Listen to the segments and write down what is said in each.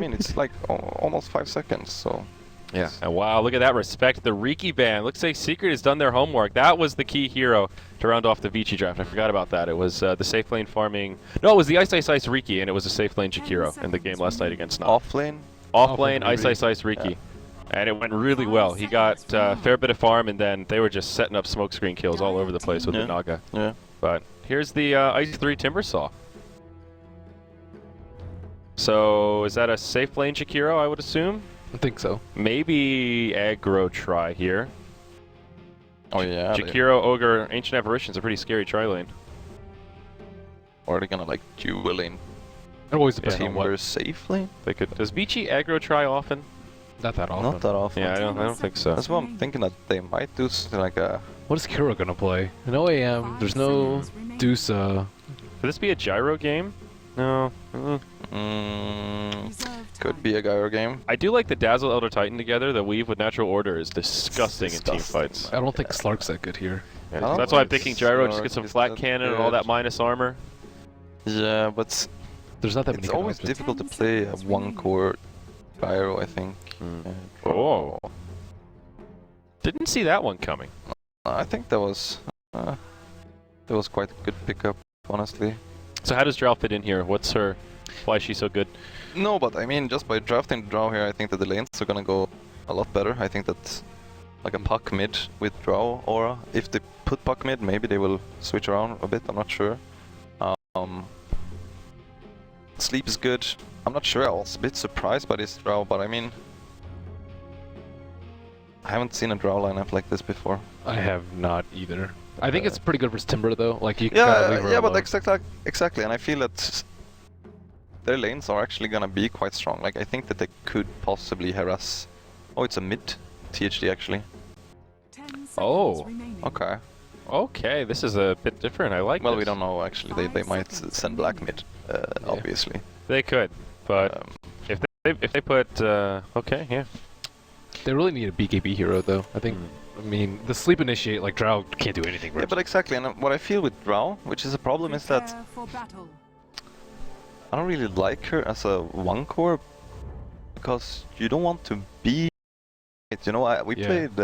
mean, it's like almost 5 seconds, so... Yeah. And wow, look at that respect. The Riki ban. Looks like Secret has done their homework. That was the key hero to round off the Vici draft. I forgot about that. It was the safe lane farming... No, it was the Ice Riki, and it was a safe lane Jakiro in the game last night against Natus. Off lane? Off lane, Ice Riki. Yeah. And it went really well. He got a fair bit of farm, and then they were just setting up smokescreen kills all over the place with the Naga. Yeah. But here's the Ice 3 Timbersaw. So is that a safe lane Jakiro, I would assume? I think so. Maybe aggro try here. Oh yeah. Jakiro, Ogre, Ancient Apparition's a pretty scary tri lane. Or are they gonna like dual lane? It always depends on Timber what. safe lane? They could. Does Vici aggro try often? Not that often. Not that often. Yeah, I don't think so. That's what I'm thinking, that they might do something like a... What is Kiro gonna play? No AM. There's no Dusa. Could this be a gyro game? No. Could be a gyro game. I do like the Dazzle Elder Titan together. The weave with natural order is disgusting in team fights. I don't think Slark's that good here. Yeah, so that's why I'm picking gyro. Just get some flat cannon and all that minus armor. Yeah, but there's not that many. It's always difficult to play a one-core gyro, I think. Oh. Didn't see that one coming. I think that was quite a good pickup, honestly. So how does Drow fit in here? What's her... Why is she so good? No, but I mean, just by drafting Drow here, I think that the lanes are gonna go a lot better. I think that like a puck mid with Drow aura. If they put puck mid, maybe they will switch around a bit, I'm not sure. Sleep is good. I'm not sure, I was a bit surprised by this Drow, but I mean... I haven't seen a Drow lineup like this before. I have not either. I think it's pretty good versus Timber though. Like you yeah, but exactly, and I feel that their lanes are actually gonna be quite strong. Like I think that they could possibly harass. Oh, it's a mid THD actually. Oh. Okay. Okay, this is a bit different. I like. Well, we don't know actually. They might send black mid, obviously. They could, but if they put okay, yeah. They really need a BKB hero though. I think. I mean, the sleep initiate, like Drow can't do anything. Yeah, but exactly, and what I feel with Drow, which is a problem, is that I don't really like her as a one core because you don't want to be. You know, we played,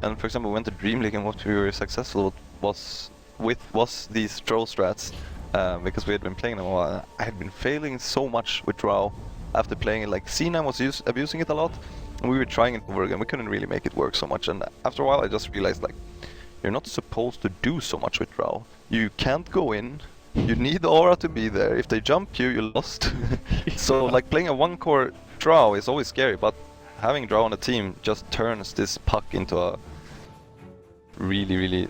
and for example, we went to Dream League, and what we were successful was these throw strats because we had been playing them a while. I had been failing so much with Drow after playing it. Like C9 was abusing it a lot. And we were trying it over again, we couldn't really make it work so much, and after a while I just realized like, you're not supposed to do so much with Drow. You can't go in, you need the aura to be there, if they jump you, you're lost. So like playing a one-core Drow is always scary, but having Drow on the team just turns this puck into a really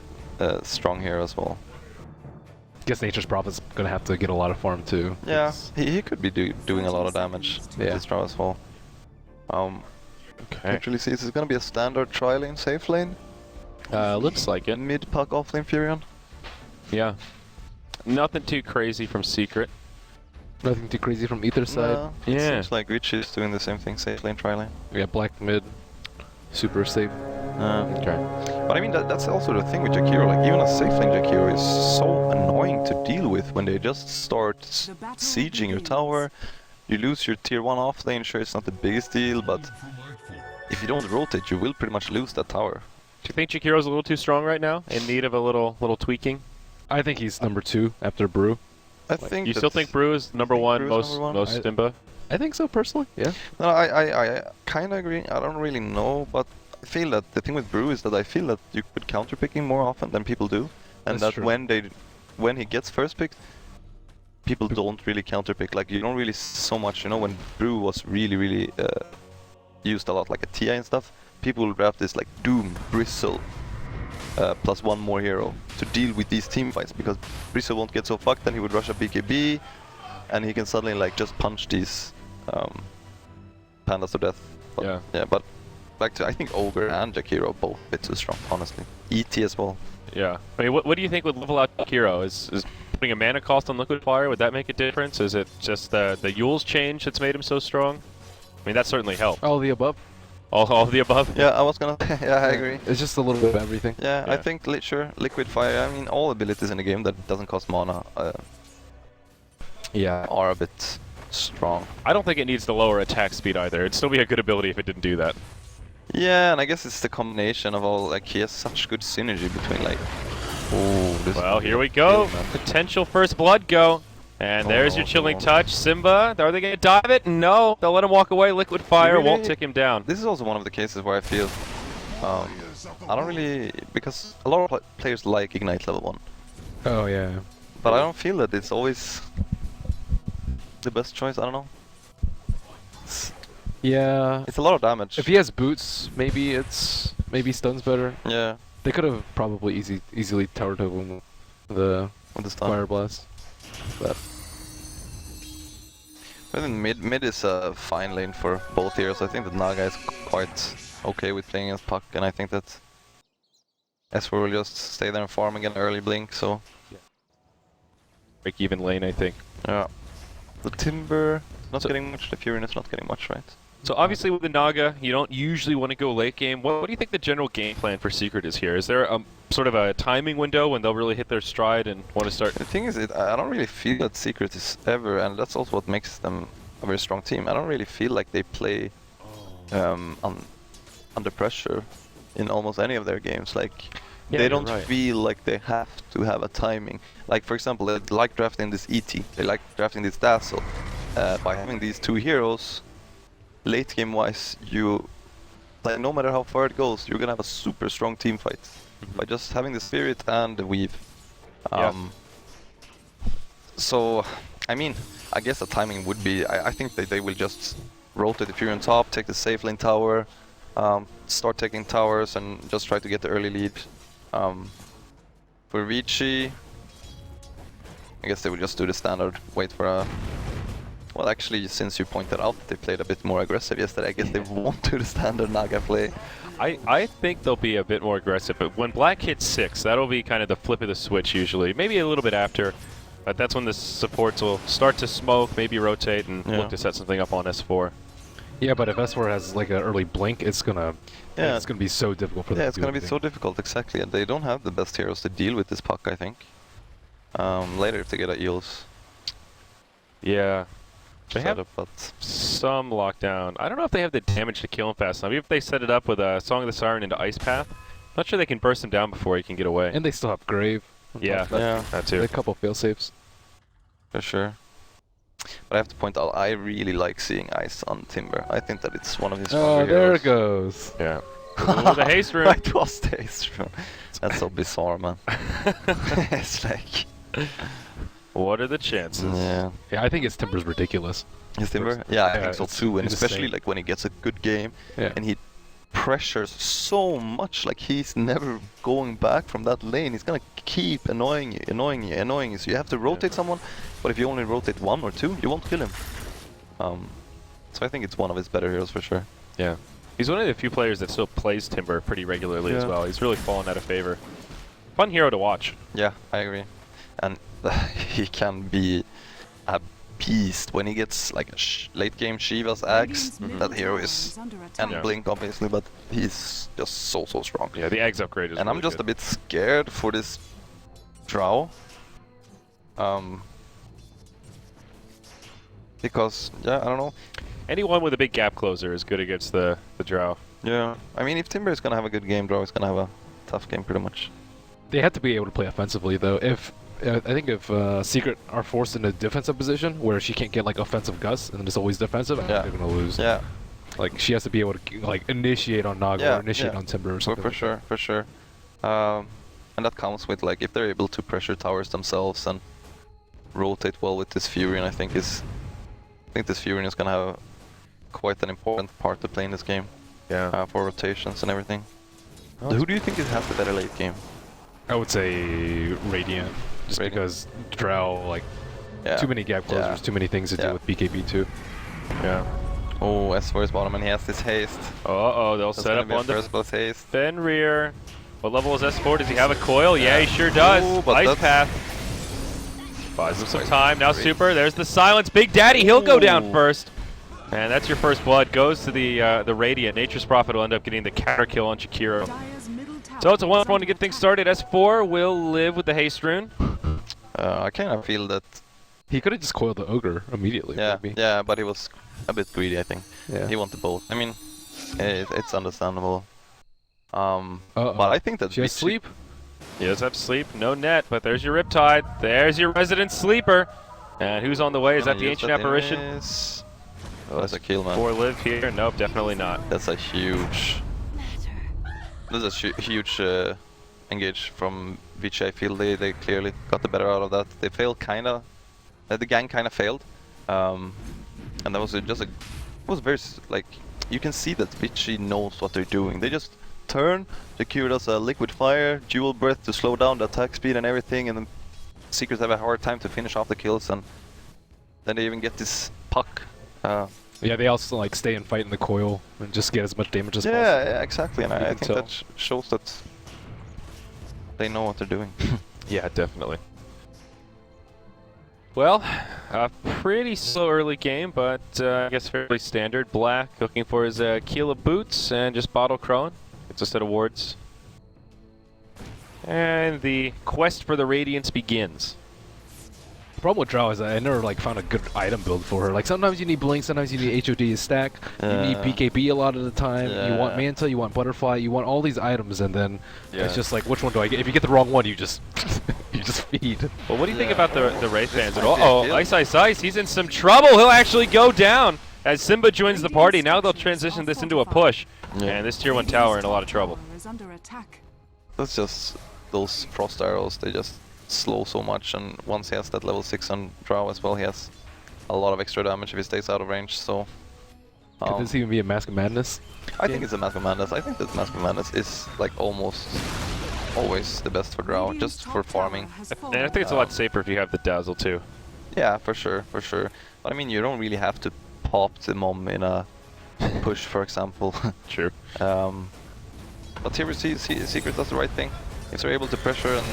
strong hero as well. I guess Nature's Prophet's gonna have to get a lot of farm too. Yeah, he could be doing a lot of damage with this Drow as well. Okay. Actually, see, this is gonna be a standard tri-lane safe lane. Looks like it. Mid puck off lane Furion. Yeah. Nothing too crazy from Secret. Nothing too crazy from either side. No, it seems like Vici is doing the same thing, safe lane, tri-lane. We got black mid, super safe. Okay. But I mean, that's also the thing with Jakiro. Like, even a safe lane Jakiro is so annoying to deal with when they just start sieging your tower. You lose your tier 1 off lane, sure it's not the biggest deal, but if you don't rotate, you will pretty much lose that tower. Do you think Jakiro's a little too strong right now? In need of a little tweaking? I think he's number 2 after Brew. I think you still think Brew is number one, most Imba? I think so personally. Yeah. No, I kind of agree. I don't really know, but I feel that the thing with Brew is that I feel that you could counter picking more often than people do, and that's that true. when he gets first picked, people don't really counter pick. Like you don't really so much. You know, when Brew was really used a lot, like a TI and stuff, people will draft this like Doom, Bristle, plus one more hero to deal with these team fights, because Bristle won't get so fucked, then he would rush a BKB, and he can suddenly like just punch these pandas to death. But, yeah, but like I think Ogre and Jakiro both a bit too strong, honestly. ET as well. Yeah. I mean, what do you think would level out Jakiro? Is putting a mana cost on Liquid Fire, would that make a difference? Is it just the Yule's change that's made him so strong? I mean, that certainly helped. All of the above. All of the above? Yeah, I was gonna... yeah, I agree. It's just a little bit of everything. Yeah, I think, sure, Liquid Fire, I mean, all abilities in the game that doesn't cost mana are a bit strong. I don't think it needs to lower attack speed either. It'd still be a good ability if it didn't do that. Yeah, and I guess it's the combination of all, like, he has such good synergy between, like... Oh, this Well, here we go. Potential first blood go. And there's your no, chilling no. touch. Simba, are they going to dive it? No. They'll let him walk away. Liquid fire Really? won't take him down. This is also one of the cases where I feel... I don't really... Because a lot of players like Ignite level 1. Oh yeah. But I don't feel that it's always the best choice, I don't know. Yeah. It's a lot of damage. If he has boots, maybe stuns better. Yeah, They could have probably easily towered him with the with the stun. fire blast. But I think mid is a fine lane for both heroes. I think that Naga is quite okay with playing against Puck, and I think that S4 will just stay there and farm again early blink, so... Break even lane, I think. Yeah. The Timber not So- getting much, the Fury is not getting much, right? So obviously with the Naga, you don't usually want to go late game. What do you think the general game plan for Secret is here? Is there a sort of a timing window when they'll really hit their stride and want to start? The thing is, I don't really feel that Secret is ever, and that's also what makes them a very strong team. I don't really feel like they play under pressure in almost any of their games. Like, Yeah, they you're don't right. feel like they have to have a timing. Like, for example, they like drafting this ET, they like drafting this Dazzle. By having these two heroes, late game wise, like, no matter how far it goes, you're gonna have a super strong team fight. By just having the Spirit and the Weave. Yeah. So, I mean, I guess the timing would be, I think that they will just rotate the Fury on top, take the safe lane tower, start taking towers and just try to get the early lead. For Vici, I guess they will just do the standard, wait for a... Well, actually, since you pointed out they played a bit more aggressive yesterday, I guess they won't do the standard Naga play. I think they'll be a bit more aggressive, but when Black hits 6, that'll be kind of the flip of the switch usually. Maybe a little bit after, but that's when the supports will start to smoke, maybe rotate, and look to set something up on S4. yeah, but if S4 has like an early blink, it's gonna be so difficult for them. Yeah, to it's do gonna be anything. so difficult, exactly, and they don't have the best heroes to deal with this Puck, I think. Later if they get a Eels Yeah. They have setup, but... some lockdown. I don't know if they have the damage to kill him fast enough. Even if they set it up with a Song of the Siren into Ice Path, not sure they can burst him down before he can get away. And they still have Grave. on Yeah, top of that. Yeah, that They too. have a couple fail safes. for sure. But I have to point out, I really like seeing Ice on Timber. I think that it's one of his stronger Oh, there heroes. it goes. Yeah. Ooh, the haste rune. It was the haste rune. That's so bizarre, man. It's like... What are the chances? Yeah. Yeah, I think his Timber's ridiculous. His Timber? Yeah, I Yeah, think so it's too, and insane. especially like when he gets a good game Yeah. and he pressures so much, like he's never going back from that lane. He's gonna keep annoying you. So you have to rotate someone, but if you only rotate one or two, you won't kill him. So I think it's one of his better heroes for sure. Yeah. He's one of the few players that still plays Timber pretty regularly as Yeah. well. He's really fallen out of favor. Fun hero to watch. Yeah, I agree. And he can be a beast when he gets like a late game Shiva's axe. That hero is, and Yeah. Blink obviously, but he's just so strong. Yeah, the eggs upgrade is And really I'm just good. a bit scared for this Drow. Because, yeah, I don't know. Anyone with a big gap closer is good against the Drow. Yeah, I mean, if Timber is gonna have a good game, Drow is gonna have a tough game pretty much. They have to be able to play offensively though. I think if Secret are forced in a defensive position where she can't get like offensive gusts and it's always defensive, I think they're gonna lose. Yeah, Like she has to be able to like initiate on Naga or initiate on Timber or something. for sure. And that comes with like if they're able to pressure towers themselves and rotate well with this Fury, and I think this Fury is gonna have quite an important part to play in this game. Yeah. For rotations and everything. Who do you think has the better late game? I would say Radiant, just Radiant. because Drow like Yeah. too many gap closers, too many things to Yeah. do with BKB too. Yeah. Oh, S4 is bottom and he has this haste. Uh-oh, they'll That's set gonna up be a on the first plus haste. Fenrir. What level is S4? Does he have a coil? Yeah, he sure does. Ooh, but Ice that's- Path. Buys him some Great. time. Now Great. Super. There's the silence. Big Daddy, he'll go down Ooh. first. And that's your first blood. Goes to the Radiant. Nature's Prophet will end up getting the counter kill on Shakiro. So it's a 1-1 to get things started. S4 will live with the haste rune. I kind of feel that He could have just coiled the ogre immediately. Yeah, maybe. yeah, but he was a bit greedy, I think. Yeah. He wanted both. I mean, it's understandable. Uh-oh. But I think that She has Vici- sleep. He does have sleep, no net, but there's your Riptide. There's your resident sleeper. And who's on the way? Is that gonna the use Ancient that Apparition? is- Oh, that's a kill, man. 4 live here? Nope, definitely not. That's a huge. This is a huge engage from Vici. I feel they clearly got the better out of that. They failed kinda. The gang kinda failed, and that was just a. It was very like you can see that Vici knows what they're doing. They just turn. Secure does a liquid fire, dual breath to slow down the attack speed and everything, and then Secrets have a hard time to finish off the kills, and then they even get this puck. Yeah, they also like stay and fight in the coil and just get as much damage as possible. Yeah, exactly, and I can think tell. that shows that they know what they're doing. Yeah, definitely. Well, a pretty slow early game, but I guess fairly standard. Black looking for his keel of boots and just bottle Crone. Gets a set of wards. And the quest for the Radiance begins. The problem with Drow is that I never like found a good item build for her. Like sometimes you need Blink, sometimes you need HOD to stack. You need BKB a lot of the time. You want Manta, you want Butterfly, you want all these items, and then it's just like, which one do I get? If you get the wrong one, you just you just feed. Well, what do you think about the Wraith fans? Might be a Uh-oh, kill. Ice Ice Ice, he's in some trouble. He'll actually go down as Simba joins the party. Now they'll transition this into a push. Yeah. And this tier 1 tower in a lot of trouble. Is under attack. That's just those frost arrows. They just slow so much, and once he has that level 6 on Drow as well, he has a lot of extra damage if he stays out of range. So Could this even be a Mask of Madness? I think it's a Mask of Madness. I think that Mask of Madness is like almost always the best for Drow, just for farming. And I think it's a lot safer if you have the Dazzle too. Yeah, for sure, for sure. But I mean, you don't really have to pop the mom in a push, for example. True. But here we see Secret does the right thing. If they're able to pressure and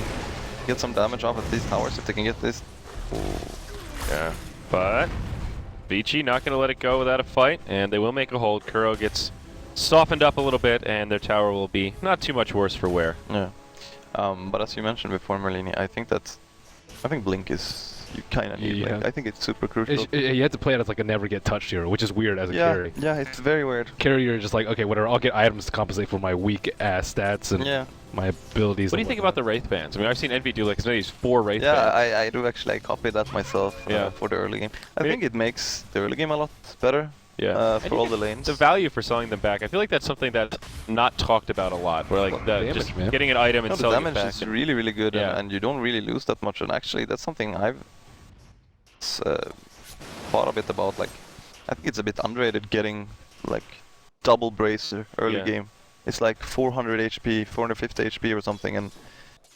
get some damage off at these towers, if they can get this. Yeah. But Vici not going to let it go without a fight, and they will make a hold. Kuro gets softened up a little bit, and their tower will be not too much worse for wear. Yeah. But as you mentioned before, Merlini, I think Blink is, you kind of need. Yeah. Like, I think it's super crucial. You have to play it as like a never get touched hero, which is weird as a yeah, carry. yeah, it's very weird. Carry, you're just like, okay, whatever, I'll get items to compensate for my weak ass stats and Yeah. my abilities. What do you think about the Wraith bans? I mean, I've seen Envy do like these 4 Wraith Yeah, bans. I do actually. I copied that myself Yeah. for the early game. I Maybe- think it makes the early game a lot better. Yeah. And For you all get the lanes. The value for selling them back. I feel like that's something that's not talked about a lot. Where like Well, the, damage, just man. getting an item and No, the selling it damage back. is really, really good, Yeah. and you don't really lose that much. And actually, that's something I've thought a bit about. Like, I think it's a bit underrated getting like double bracer early Yeah. game. It's like 400 HP, 450 HP or something, and it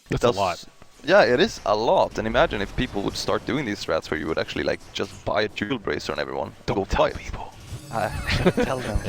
That's a does. lot. Yeah, it is a lot. And imagine if people would start doing these strats where you would actually like just buy a dual bracer on everyone. to go fight. people. Tell them.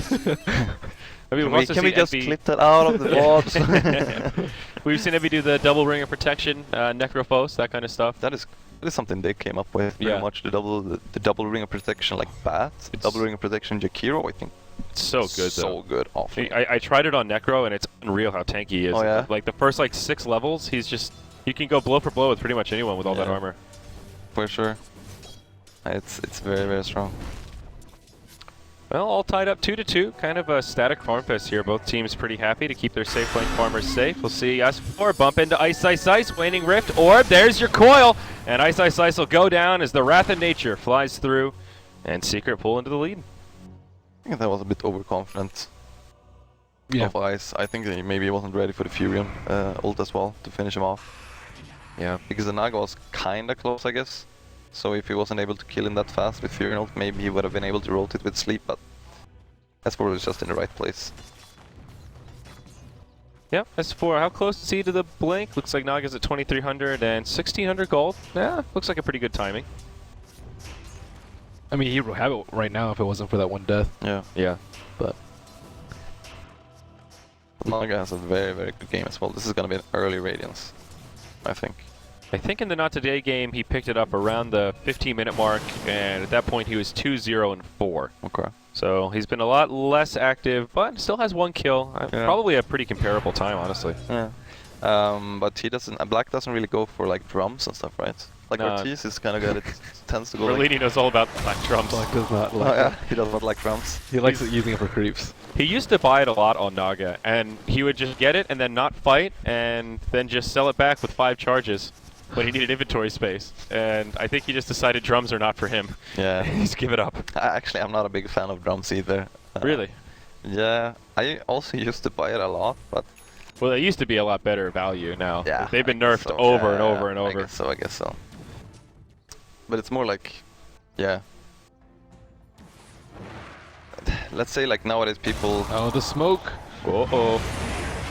I mean, Can we just clip that out of the VODs? We've seen Envy do the double ring of protection, Necrophos, that kind of stuff. That is something they came up with pretty Yeah. much. The double ring of protection like Bat, double ring of protection Jakiro. I think It's so good so though. good. Awful. I tried it on Necro and it's unreal how tanky he is. Oh, yeah? Like the first like 6 levels, he's just you can go blow for blow with pretty much anyone with all that Yeah. armor. For sure. It's very, very strong. Well, all tied up 2-2. Kind of a static farm fest here. Both teams pretty happy to keep their safe lane farmers safe. We'll see us4 bump into Ice Ice Ice, Waning Rift Orb. There's your coil, and Ice Ice Ice will go down as the Wrath of Nature flies through, and Secret pull into the lead. I think that was a bit overconfident Yeah. of Ice. I think that maybe he wasn't ready for the Furion ult as well to finish him off. Yeah. Because the Naga was kinda close, I guess. So if he wasn't able to kill him that fast with Furion ult, maybe he would have been able to rotate with Sleep, but S4 was just in the right place. Yep, S4, how close is he to the blink? Looks like Naga's at 2,300 and 1,600 gold. Yeah, looks like a pretty good timing. I mean, he would have it right now if it wasn't for that one death. Yeah. Yeah. But Naga has a very, very good game as well. This is gonna be an early Radiance, I think. I think in the Not Today game, he picked it up around the 15-minute mark, and at that point he was 2-0-4. Okay. So he's been a lot less active, but still has 1 kill. Yeah. Probably a pretty comparable time, honestly. Yeah. But he doesn't. Black doesn't really go for like drums and stuff, right? Like No. Ortiz is kind of good. It tends to go. Like, Merlini knows all about black drums. Black does not oh like yeah, he does not like drums. He likes it using it for creeps. He used to buy it a lot on Naga, and he would just get it and then not fight, and then just sell it back with 5 charges when he needed inventory space. And I think he just decided drums are not for him. Yeah. He's give it up. Actually, I'm not a big fan of drums either. Really? Yeah, I also used to buy it a lot, but Well, they used to be a lot better value now. yeah, They've been I guess nerfed so. over and Yeah, over and over. I guess so. But it's more like, yeah. Let's say like nowadays people. Oh, the smoke. Uh-oh.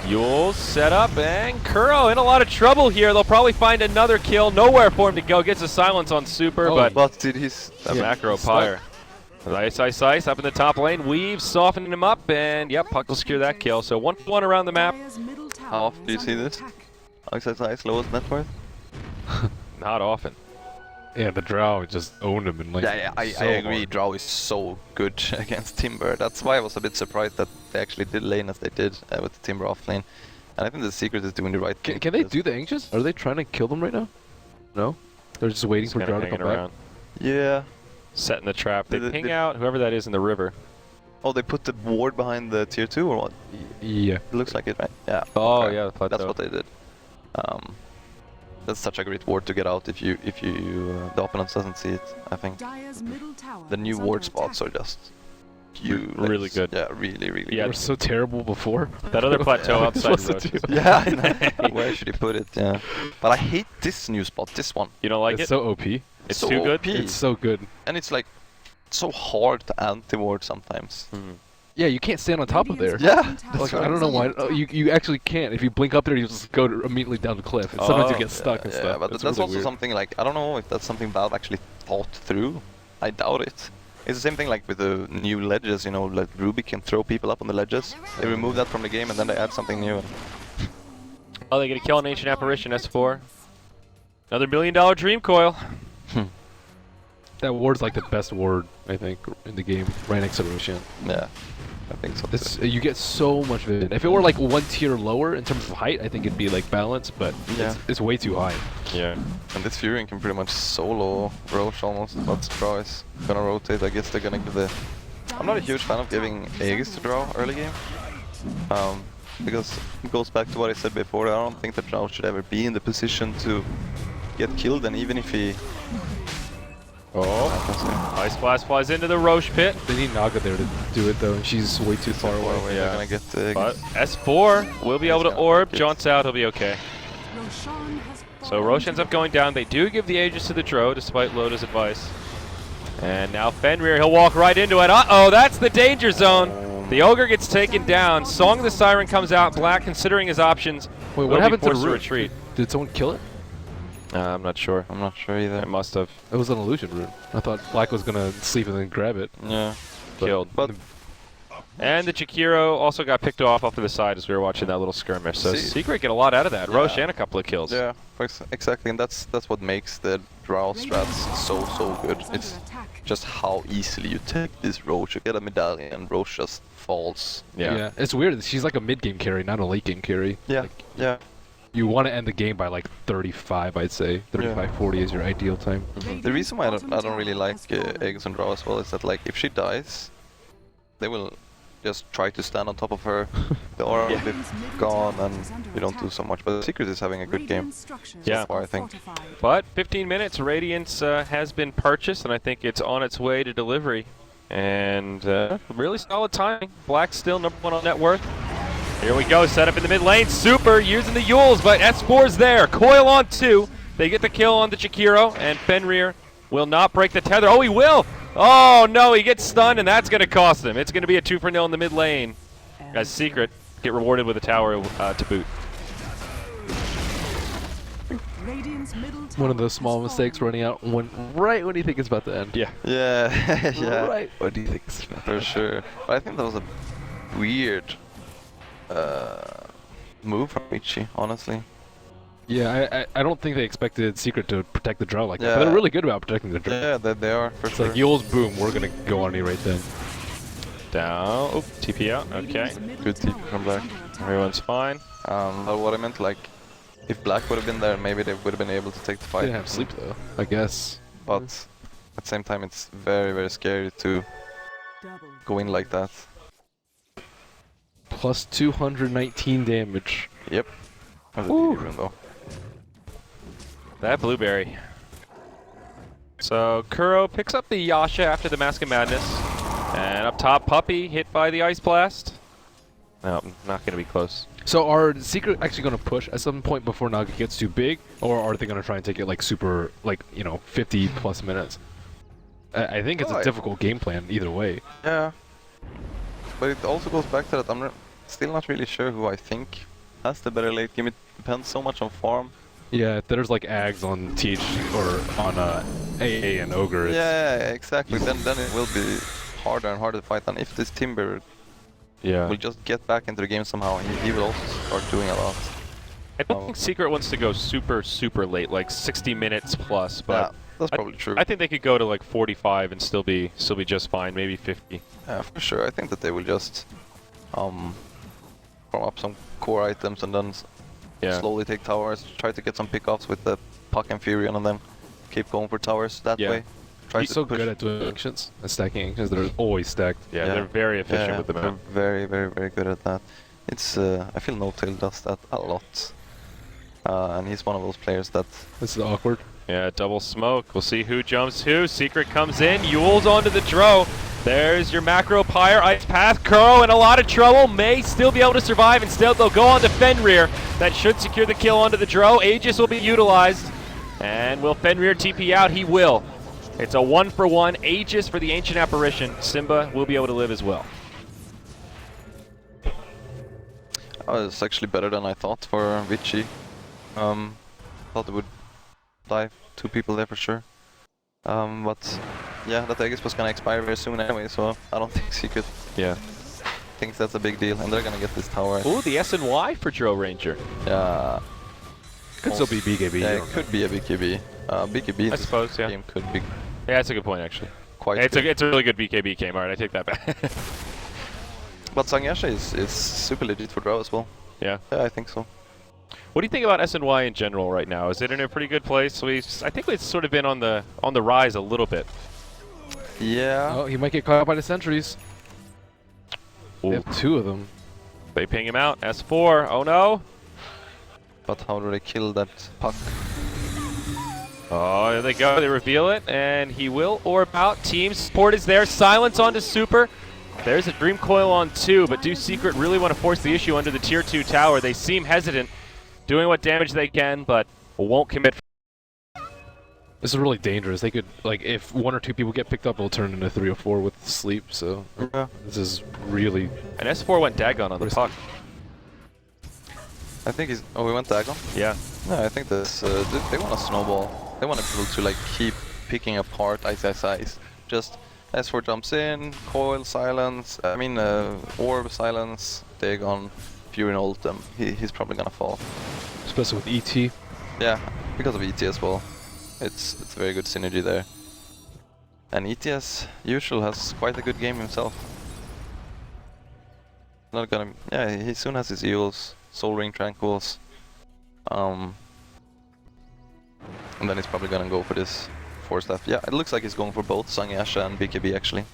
Yule's set up, and Kuro in a lot of trouble here. They'll probably find another kill. Nowhere for him to go. Gets a silence on Super, Oh, but Dude, he's. the yeah, macro stuck. pyre. Ice up in the top lane. Weave softening him up, and yep, Puck will secure that kill. So 1-1 around the map. How often do you see this? Ice lowest net worth? Not often. Yeah, the Drow just owned him and like. I so agree. hard. Drow is so good against Timber. That's why I was a bit surprised that they actually did lane as they did with the Timber off lane. And I think the Secret is doing the right thing. Can they because- do the Anxious? Are they trying to kill them right now? No? They're just waiting Just for kinda Drow to come hanging back? around. Yeah. Setting the trap. They The- ping the- out whoever that is in the river. Oh, they put the ward behind the tier 2 or what? Yeah. It looks like it, right? Yeah. Oh, okay. yeah, the plateau. That's what they did. That's such a great ward to get out if you the opponent doesn't see it. I think the new ward spots are just Really good. Yeah, really Yeah, They were so terrible before. That other plateau Yeah. outside What's the Roche. deal? Yeah, I know. Where should you put it? Yeah. But I hate this new spot. This one. You don't like It's it? so OP. It's so too good? OP. It's so good. And it's like so hard to anti-ward sometimes. Mhm. Yeah, you can't stand on top of there. Yeah. Like, I don't know why. Oh, you actually can't. If you blink up there, you just go immediately down the cliff. And sometimes you Oh. get stuck and Yeah, stuff. but It's that's really also weird. something like, I don't know if that's something Valve actually thought through. I doubt it. It's the same thing like with the new ledges, you know, like Ruby can throw people up on the ledges. They remove that from the game and then they add something new. Oh, they get a kill on Ancient Apparition, S4. Another $1 million Dream Coil. That ward's like the best ward, I think, in the game, right next to Roshan. Yeah, I think so. It's, you get so much vision. If it were like one tier lower in terms of height, I think it'd be like balanced, but Yeah. it's way too high. Yeah. And this Fury can pretty much solo Roche almost, but Draw is gonna rotate. I guess they're gonna give the... I'm not a huge fan of giving Aegis to Draw early game. Because it goes back to what I said before, I don't think that Draw should ever be in the position to get killed, and even if he... Oh. Ice Blast flies into the Roche pit. They need Naga there to do it though, and she's way too far away. They're Yeah. gonna get But S4 will be able to gonna orb. get- Jaunts out, he'll be okay. So Roche ends up going down. They do give the Aegis to the Dro, despite Loda's advice. And now Fenrir, he'll walk right into it. Uh-oh, that's the danger zone. The Ogre gets taken down. Song of the Siren comes out. Black, considering his options, Wait, will what be happened to forced Root? retreat? Did someone kill it? I'm not sure. I'm not sure either. It must have It was an illusion root. I thought Black was gonna sleep and then grab it. Yeah. killed. But And the Chikiro also got picked off to the side as we were watching that little skirmish. So See- Secret get a lot out of that. Yeah. Roche and a couple of kills. yeah, exactly, and that's what makes the Drow strats so good. It's just how easily you take this Roche. You get a medallion and Roche just falls. Yeah. It's weird. She's like a mid game carry, not a late game carry. Yeah, Like, yeah. you want to end the game by like 35, I'd say. 35, 40 is your ideal time. The reason why I don't really like Aegis and Drow as well is that like if she dies, they will just try to stand on top of her. The aura will be gone and you don't do so much. But Secret is having a good game. Yeah. So far, I think. But 15 minutes, Radiance has been purchased, and I think it's on its way to delivery. And really solid timing. Black still #1 on net worth. Here we go, set up in the mid lane. Super using the Yules, but S4's there. Coil on 2. They get the kill on the Chikiro, and Fenrir will not break the tether. Oh, he will! Oh, no, he gets stunned, and that's going to cost him. It's going to be a 2-for-0 in the mid lane. As Secret get rewarded with a tower to boot. One of those small mistakes running out right when you think it's about to end. Yeah. Yeah, yeah. Right when you think it's about to For end. sure. But I think that was a weird move from Vici, honestly. Yeah, I don't think they expected Secret to protect the Drow like that. Yeah. But they're really good about protecting the Drow. Yeah, they are, for It's sure. like Yule's boom, we're gonna go on you right then. Down. Oh, TP out. Okay. Good TP from Black. Everyone's fine. But what I meant, like, if Black would have been there, maybe they would have been able to take the They fight. didn't have sleep though, I guess. But at the same time, it's very, very scary to go in like that. Plus 219 damage. Yep. That was a Woo. DD rune though. That blueberry. So Kuro picks up the Yasha after the Mask of Madness. And up top, Puppey hit by the Ice Blast. No, not going to be close. So are Secret actually going to push at some point before Naga gets too big? Or are they going to try and take it like super, like, you know, 50 plus minutes? I think it's a difficult game plan either way. Yeah. But it also goes back to that I'm still not really sure who I think has the better late game. It depends so much on farm. Yeah, if there's like Ags on TH or on AA and Ogre. It's Yeah, exactly. Then it will be harder and harder to fight. And if this Timber will just get back into the game somehow, he will also start doing a lot. I don't think Secret wants to go super late, like 60 minutes plus, but yeah, that's probably true. I think they could go to like 45 and still be just fine, maybe 50. Yeah, for sure. I think that they will just farm up some core items and then slowly take towers, try to get some pickoffs with the Puck and Furion and then keep going for towers that way. He's so good at doing ancients and stacking ancients. They're always stacked. Yeah, they're very efficient with the map. They're very good at that. It's I feel No-Tail does that a lot. And he's one of those players that... This is awkward. Yeah, double smoke. We'll see who jumps who. Secret comes in, Yule's onto the Dro. There's your Macro Pyre, Ice Path. Kuro in a lot of trouble, may still be able to survive. Instead, they'll go on to Fenrir. That should secure the kill onto the Dro. Aegis will be utilized. And will Fenrir TP out? He will. It's a 1-for-1 Aegis for the Ancient Apparition. Simba will be able to live as well. It's actually better than I thought for Vici. Thought it would die 2 people there for sure. But yeah, that Aegis was gonna expire very soon anyway, so I don't think Secret thinks that's a big deal, and they're gonna get this tower. Ooh, the S&Y for Dro Ranger. Yeah. Could still be BKB. Yeah, it could be a BKB. BKB I suppose, yeah. game could be Yeah, that's a good point, actually. quite It's good. a really good BKB game. Alright, I take that back. But Sangyasha is super legit for draw as well. Yeah. Yeah, I think so. What do you think about S&Y in general right now? Is it in a pretty good place? I think it's sort of been on the rise a little bit. Yeah. Oh, he might get caught up by the sentries. Ooh. They have 2 of them. They ping him out. S4. Oh no. But how do they kill that Puck? Oh, there they go. They reveal it, and he will orb out. Team support is there. Silence onto Super. There's a Dream Coil on 2, but do Secret really want to force the issue under the tier 2 tower? They seem hesitant, doing what damage they can, but won't commit. This is really dangerous. They could, like, if 1 or 2 people get picked up, it'll turn into 3 or 4 with sleep, so this is really... And S4 went Dagon on the Puck. I think he's... Oh, we went Dagon? Yeah. No, I think this... they want to snowball. They want people to, like, keep picking apart Ice. Just S4 jumps in, Coil, silence, Orb, silence, Dagon, Fury ult them. He's probably gonna fall. Especially with ET. Yeah, because of ET as well. It's very good synergy there. And ET as usual has quite a good game himself. Not gonna... Yeah, he soon has his Eagles, Soul Ring Tranquils. And then he's probably gonna go for this 4-staff. Yeah, it looks like he's going for both Sangyasha and BKB actually.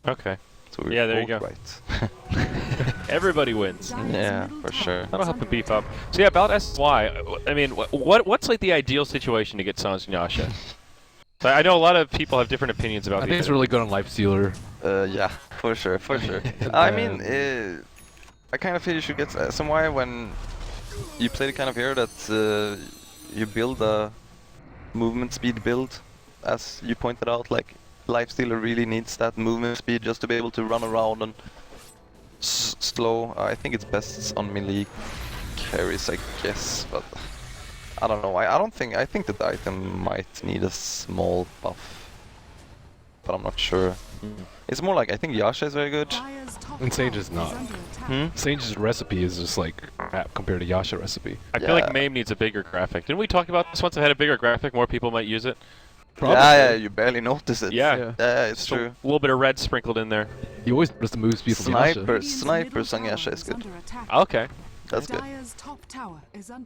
Okay. So we're Yeah, there you both go. right. Everybody wins. Yeah, for sure. That'll help him beef up. So yeah, about SY, I mean, what's like the ideal situation to get Sangyasha? So I know a lot of people have different opinions about I these. think it's really good on Lifestealer. Yeah, for sure. I mean, I kind of feel you should get SMY when you play the kind of hero that you build a movement speed build, as you pointed out. Like, Lifestealer really needs that movement speed just to be able to run around and slow. I think it's best on melee carries, I guess, but I don't know. I think that the item might need a small buff, but I'm not sure. It's more like, I think Yasha is very good. And Sage is not. Sage's recipe is just like crap compared to Yasha recipe. I feel like MAME needs a bigger graphic. Didn't we talk about this once? It had a bigger graphic, more people might use it. Probably. Yeah, you barely notice it. Yeah. It's true. A little bit of red sprinkled in there. You always notice the move speed from Yasha. Sniper Sangyasha is good. Okay. That's good.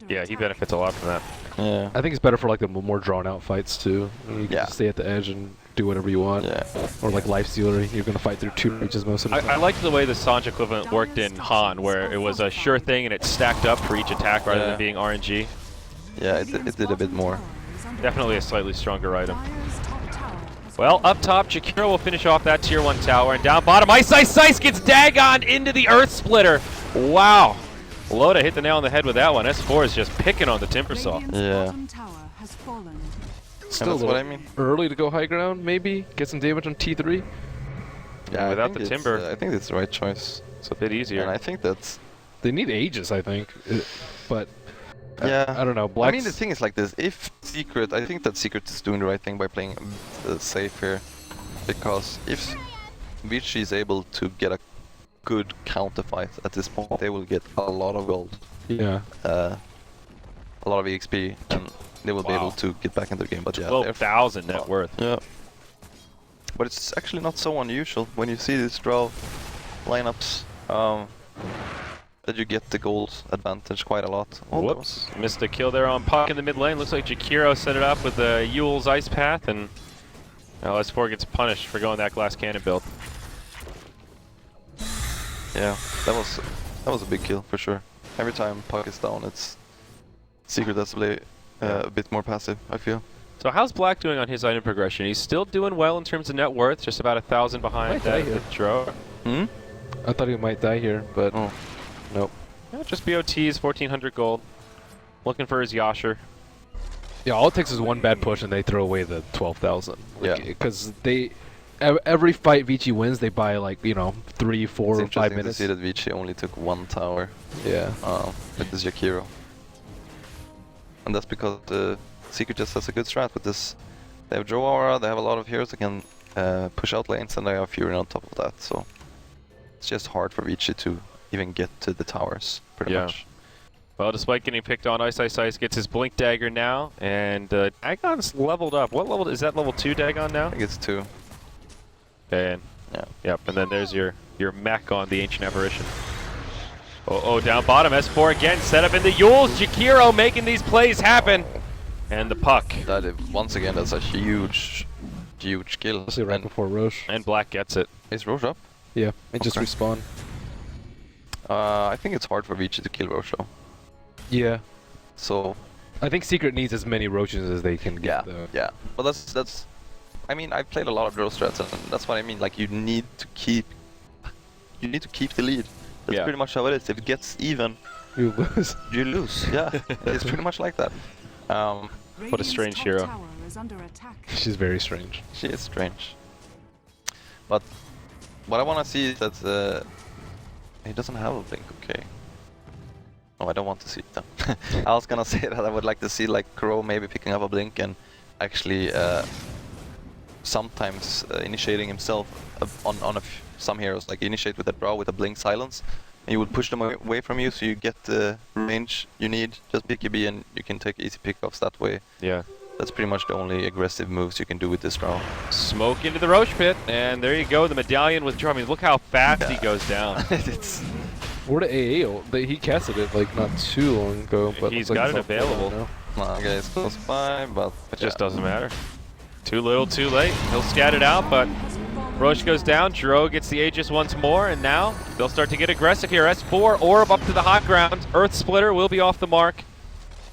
Yeah, he benefits a lot from that. Yeah. I think it's better for like the more drawn out fights too. You can just stay at the edge and do whatever you want. Yeah. Or like life stealer, you're gonna fight through 2 reaches most of the time. I liked the way the Sanj equivalent worked in Han, where it was a sure thing and it stacked up for each attack rather than being RNG. Yeah, it did a bit more. Definitely a slightly stronger item. Well, up top, Jakiro will finish off that tier 1 tower, and down bottom, Ice gets Dagon into the Earth Splitter. Wow. Loda hit the nail on the head with that one. S4 is just picking on the Timbersaw. Yeah. Still that's what I mean. Early to go high ground, maybe get some damage on T3. Yeah, without the Timber, I think it's the right choice. it's a bit easier. And I think that's... They need Aegis, I think, but Yeah. I don't know. I mean, the thing is like this. If Secret, I think that Secret is doing the right thing by playing safe here, because if Vici is able to get a good counter fight at this point, they will get a lot of gold, Yeah. a lot of EXP, and they will be able to get back into the game. But yeah, 12,000 net worth. Yeah. But it's actually not so unusual when you see these draw lineups that you get the gold advantage quite a lot. Whoops, missed a kill there on Puck in the mid lane. Looks like Jakiro set it up with the Yule's Ice Path, and S4 gets punished for going that glass cannon build. Yeah, that was a big kill for sure. Every time Puck is down, it's Secret has to play a bit more passive, I feel. So how's Black doing on his item progression? He's still doing well in terms of net worth, just about 1,000 behind that Dro. I thought he might die here, but nope. Yeah, just BOTs, 1,400 gold. Looking for his Yasher. Yeah, all it takes is one bad push and they throw away the 12,000. Yeah. Because every fight Vici wins, they buy like, 3, 4, or 5 minutes. To see that Vici only took 1 tower. Yeah. With this Jakiro. And that's because the Secret just has a good strat with this. They have Draw Aura, they have a lot of heroes that can push out lanes, and they have Fury on top of that, so it's just hard for Vici to even get to the towers, pretty much. Well, despite getting picked on, Ice gets his Blink Dagger now, and Dagon's leveled up. What level is that? Level 2 Dagon now? I think it's 2. And yep, and then there's your mech on the Ancient Apparition. Oh, down bottom, S4 again, set up in the Yules. Jakiro making these plays happen. And the Puck. That is, once again, that's a huge kill. Especially right before Roche. And Black gets it. Is Roche up? Yeah, it just respawn. I think it's hard for Vici to kill Roche though. Yeah. So I think Secret needs as many Roaches as they can get. Yeah. But that's. I mean, I've played a lot of draw strats, and that's what I mean. Like, you need to keep the lead. That's pretty much how it is. If it gets even, you lose. You lose. Yeah, it's pretty much like that. What a strange hero. She's very strange. She is strange. But what I want to see is that he doesn't have a blink. Okay. Oh, I don't want to see it though. I was gonna say that I would like to see like Crow maybe picking up a blink and actually sometimes initiating himself on some heroes, like initiate with a draw with a blink silence, and you would push them away from you, so you get the range you need. Just BKB and you can take easy pickoffs that way. Yeah. That's pretty much the only aggressive moves you can do with this draw. Smoke into the Roche pit, and there you go. The medallion withdraw. I mean, look how fast he goes down. It's Or the AA, he casted it like not too long ago, but he's got it available. Okay, it's close by, but it just doesn't matter. Too little, too late. He'll scat it out, but Roche goes down. Dro gets the Aegis once more, and now they'll start to get aggressive here. S4, Orb up to the high ground. Earth Splitter will be off the mark,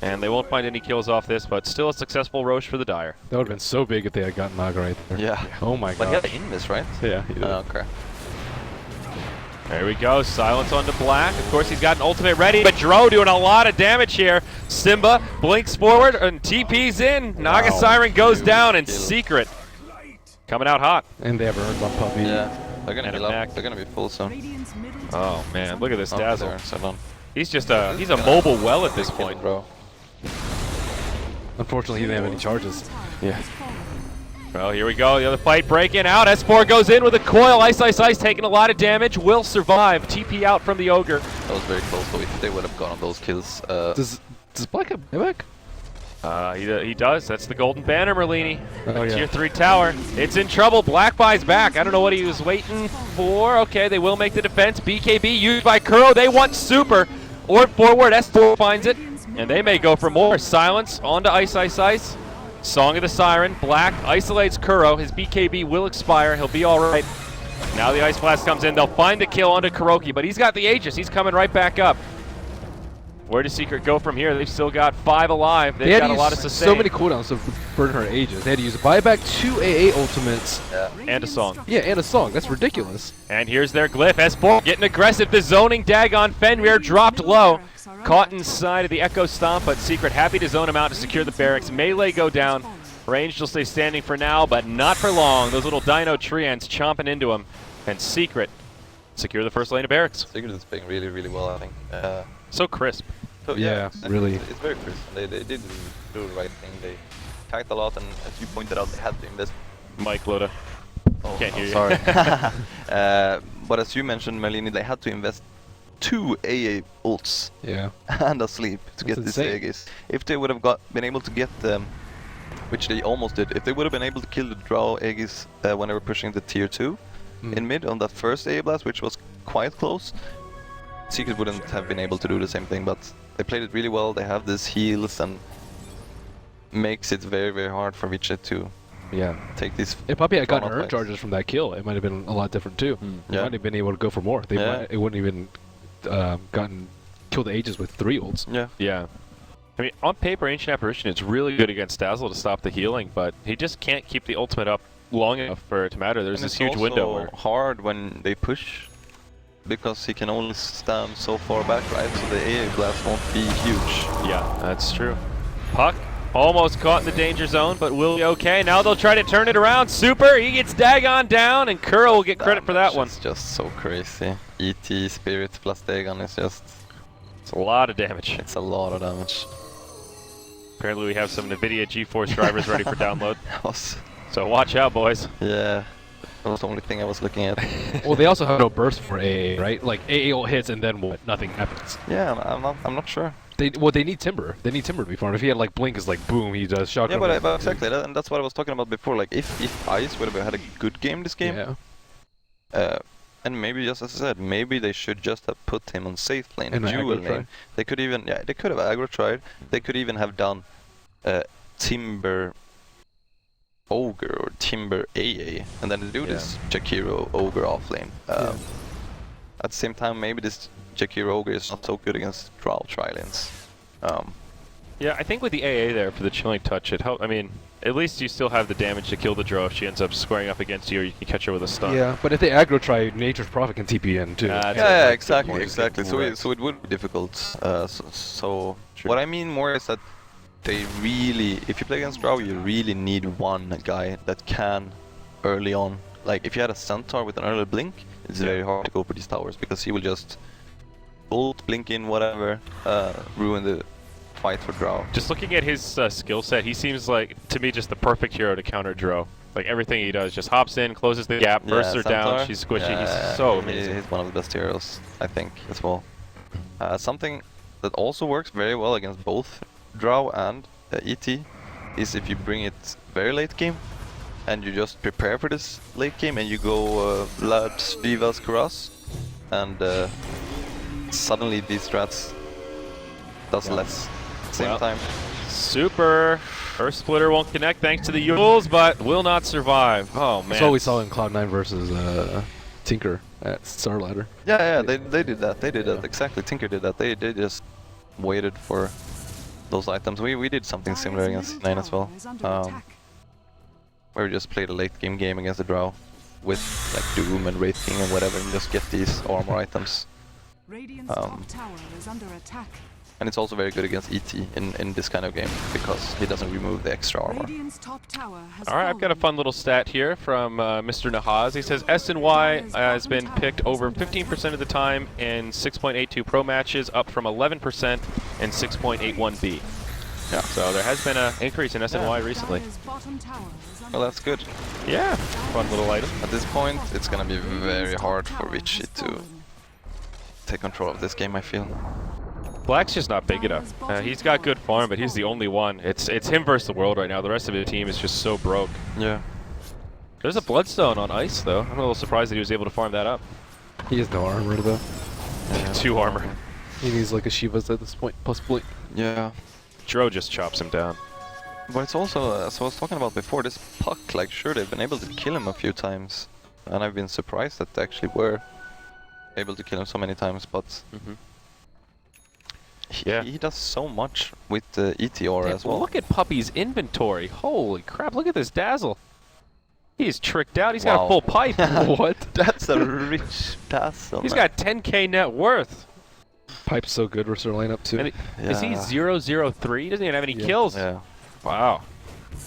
and they won't find any kills off this, but still a successful Roche for the Dire. That would have been so big if they had gotten Naga right there. Yeah. Oh my god. But he had an invis, right? Yeah, he did. Okay. There we go, silence onto Black. Of course, he's got an ultimate ready, but Dro doing a lot of damage here. Simba blinks forward and TP's in. Naga Siren goes down, and Secret coming out hot. And they have Urns on Puppy. Yeah, they're gonna be low. They're gonna be full soon. Oh man, look at this Dazzle. So he's just he's a mobile well at this point, bro. Unfortunately, he didn't have any charges. Yeah. Well, here we go. The other fight breaking out. S4 goes in with a coil. Ice taking a lot of damage. Will survive. TP out from the Ogre. That was very close, though. If they would have gotten those kills. Does Black have Mimic? He does. That's the Golden Banner, Merlini. Oh, yeah. Tier 3 tower. It's in trouble. Black buys back. I don't know what he was waiting for. Okay, they will make the defense. BKB used by Kuro. They want super. or forward. S4 finds it, and they may go for more. Silence onto Ice Ice Ice. Song of the Siren. Black isolates Kuro. His BKB will expire. He'll be all right. Now the Ice Blast comes in. They'll find the kill onto Kuroki, but he's got the Aegis. He's coming right back up. Where does Secret go from here? They've still got 5 alive. They've got a lot of sustain. So many cooldowns to burn her Aegis. They had to use buyback, 2 AA ultimates. And a song. Yeah, and a song. That's ridiculous. And here's their glyph. S4 getting aggressive. The zoning Dagon Fenrir dropped low. Caught inside of the Echo Stomp, but Secret happy to zone him out to secure the barracks. Melee go down. Ranged will stay standing for now, but not for long. Those little Dino Treants chomping into him. And Secret secure the first lane of barracks. Secret is playing really, really well, I think. So crisp. So, Yeah, really. It's very crisp. They did do the right thing. They tagged a lot, and as you pointed out, they had to invest. Mike Loda. Oh, Can't hear you. sorry. But as you mentioned, Melini, they had to invest 2 AA ults Yeah. and a sleep to get this insane. Aegis. If they would have been able to get them, which they almost did, if they would have been able to kill the Drow Aegis when they were pushing the tier 2 in mid on that first AA blast, which was quite close, Secret wouldn't have been able to do the same thing, but they played it really well. They have these heals and makes it very, very hard for Vici to take these. If Puppy had gotten Chrono earn fights. charges from that kill, it might have been a lot different too. They Yeah. might have been able to go for more. They Yeah. it wouldn't even killed the Aegis with 3 ults. Yeah. Yeah. I mean, on paper, Ancient Apparition is really good against Dazzle to stop the healing, but he just can't keep the ultimate up long enough for it to matter. There's And this it's huge window also where... hard when they push, because he can only stand so far back, right? So the AA blast won't be huge. Yeah, that's true. Puck almost caught in the danger zone, but will be okay. Now they'll try to turn it around. Super, he gets Dagon down, and Kuro will get credit for that one. It's just so crazy. ET, Spirit plus Dagon is just... It's a lot of damage. It's a lot of damage. Apparently we have some NVIDIA GeForce drivers ready for download. That was... So watch out, boys. Yeah. That was the only thing I was looking at. Well, they also have no burst for AA, right? Like AA ult hits and then what? Nothing happens. Yeah, I'm not sure. They need Timber. They need Timber to be farmed. If he had like Blink, is like boom, he does shotgun. Yeah, but exactly, and that's what I was talking about before. Like if Ice would have had a good game this game, and maybe just as I said, maybe they should just have put him on safe lane, And dual aggro lane. try. They could even, they could have aggro tried. They could even have done Timber Ogre or Timber AA, and then do this Jakiro Ogre off lane. At the same time, maybe this Jakiro Ogre is not so good against Drow tri-lanes. Yeah, I think with the AA there for the chilling touch, it helped. I mean, at least you still have the damage to kill the Drow if she ends up squaring up against you, or you can catch her with a stun. Yeah, but if they aggro try, Nature's Prophet can TP in too. Yeah, exactly. Right. So it would be difficult. So what I mean more is that they really, if you play against Drow, you really need one guy that can early on. Like if you had a Centaur with an early blink, it's very hard to go for these towers because he will just bolt, blink in, whatever, ruin the fight for Drow. Just looking at his skill set, he seems like, to me, just the perfect hero to counter Drow. Like everything he does, just hops in, closes the gap, bursts her Centaur. down, she's squishy, Yeah, he's so amazing. He's one of the best heroes, I think, as well. Something that also works very well against both Drow and ET is if you bring it very late game and you just prepare for this late game and you go Lads, Divas, Kuras, and suddenly these strats does less. Same time. Super. Earth Splitter won't connect thanks to the Yules, but will not survive. Oh man. That's what we saw in Cloud9 versus Tinker at Starladder. Yeah, they did that. They did that exactly. Tinker did that. They just waited for those items. We did something similar against 9 as well. Where we just played a late game against the Drow with like Doom and Wraith King and whatever, and just get these armor items. And it's also very good against ET in this kind of game because he doesn't remove the extra armor. Alright, I've got a fun little stat here from Mr. Nahaz. He says S&Y has been picked over 15% of the time in 6.82 Pro matches, up from 11% in 6.81B. Yeah. So there has been an increase in S&Y recently. Well, that's good. Yeah, fun little item. At this point, it's gonna be very hard for Vici to take control of this game, I feel. Black's just not big enough. He's got good farm, but he's the only one. It's him versus the world right now. The rest of the team is just so broke. Yeah. There's a Bloodstone on ice, though. I'm a little surprised that he was able to farm that up. He has no armor though. Yeah. 2 armor. He needs like a Shivas at this point, possibly. Yeah. Dro just chops him down. But it's also, as I was talking about before, this Puck, like, sure, they've been able to kill him a few times. And I've been surprised that they actually were able to kill him so many times, but he does so much with the ETR as well. Look at Puppy's inventory. Holy crap, look at this Dazzle. He's tricked out. He's got a full pipe. What? That's a rich Dazzle. He's got 10k net worth. Pipe's so good versus our lineup too. And is he 0-0-3? Doesn't even have any kills. Yeah. Wow.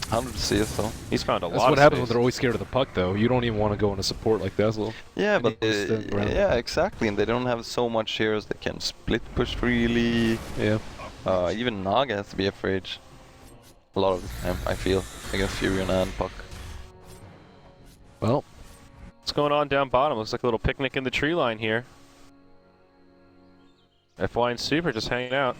100 CS though. He's found a lot That's of what happens when space. they're always scared of the puck, though. You don't even want to go into support like Dazzle. Yeah, And but he goes to ground. yeah, exactly. And they don't have so much heroes that can split push freely. Yeah. Even Naga has to be afraid a lot of the time, I feel, against Furion and Puck. Well, What's going on down bottom? Looks like a little picnic in the tree line here. FY and Super just hanging out.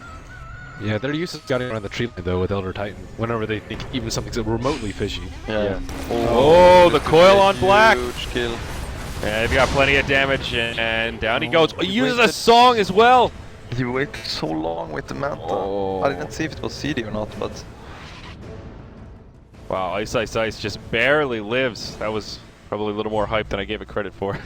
yeah, they're used to scouting around the tree line, though, with Elder Titan, whenever they think even something's remotely fishy. Yeah. Oh, the coil on black. Huge kill. Yeah, they've got plenty of damage, and down he goes. He uses a wasted- song as well. He waited so long with the mantle. I didn't see if it was CD or not, but Wow, Ice Ice Ice just barely lives. That was probably a little more hype than I gave it credit for.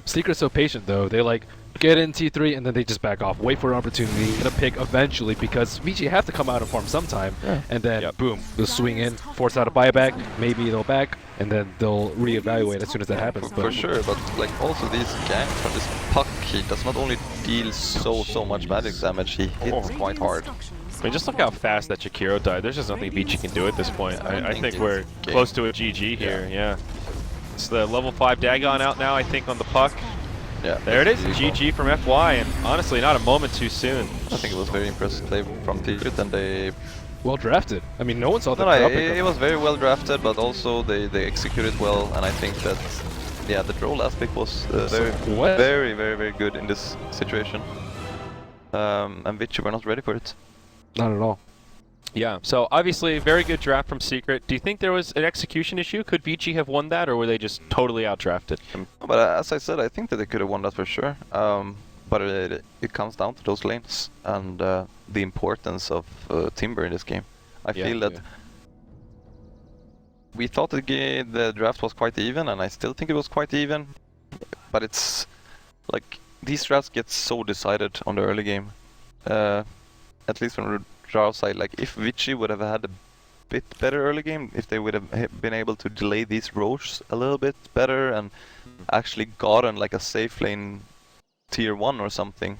Secret's so patient, though. They like get in T3 and then they just back off, wait for an opportunity, get a pick eventually, because Vici have to come out and farm sometime, and then boom, they'll swing in, force out a buyback, maybe they'll back, and then they'll reevaluate as soon as that happens. for sure. But like also these ganks from this Puck, he does not only deal so much magic damage, he hits quite hard. I mean, just look how fast that Jakiro died. There's just nothing Vici can do at this point. I think it's we're game. close to a GG here, yeah. It's the level 5 Dagon out now, I think, on the Puck. Yeah, There it is, beautiful. GG from FY, and honestly, not a moment too soon. I think it was very impressive play from T-Shirt, and they... Well drafted. I mean, no one saw that No, drop it was very well drafted, but also they executed well, and I think that, yeah, the draw last pick was very good in this situation. And Vici were not ready for it. Not at all. Yeah, so obviously, very good draft from Secret. Do you think there was an execution issue? Could Vici have won that, or were they just totally outdrafted? But as I said, I think that they could have won that for sure. But it comes down to those lanes and the importance of Timber in this game. I feel that we thought the draft was quite even, and I still think it was quite even. But it's like these drafts get so decided on the early game. At least from the draw side, like if Vici would have had a bit better early game, if they would have been able to delay these roches a little bit better and actually gotten like a safe lane tier 1 or something,